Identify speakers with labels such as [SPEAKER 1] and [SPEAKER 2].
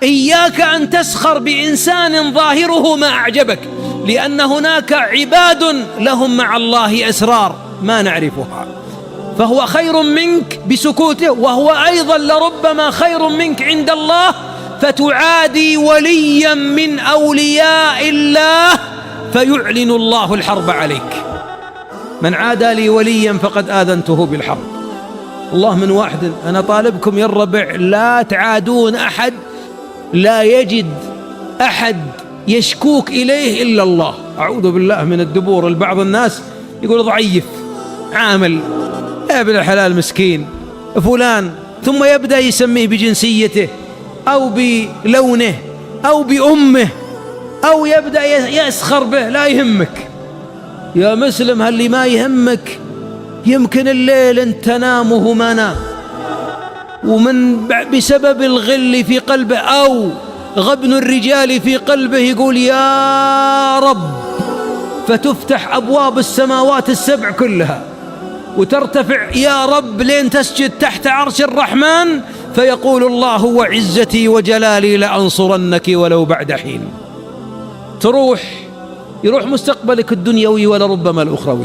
[SPEAKER 1] إياك أن تسخر بإنسان ظاهره ما أعجبك، لأن هناك عباد لهم مع الله أسرار ما نعرفها، فهو خير منك بسكوته، وهو أيضا لربما خير منك عند الله، فتعادي وليا من أولياء الله فيعلن الله الحرب عليك. من عادى لي وليا فقد آذنته بالحرب. الله من واحد. أنا طالبكم يا الربع لا تعادون أحد، لا يجد أحد يشكوك إليه إلا الله. أعوذ بالله من الدبور. البعض الناس يقول ضعيف، عامل، يا ابن الحلال مسكين فلان، ثم يبدأ يسميه بجنسيته أو بلونه أو بأمه، أو يبدأ يسخر به. لا يهمك يا مسلم، هل ما يهمك؟ يمكن الليل انت تنام وهو ما نام، ومن بسبب الغل في قلبه أو غبن الرجال في قلبه يقول يا رب، فتفتح أبواب السماوات السبع كلها وترتفع يا رب لين تسجد تحت عرش الرحمن، فيقول الله وعزتي وجلالي لأنصرنك ولو بعد حين. يروح مستقبلك الدنيوي ولربما الأخروي.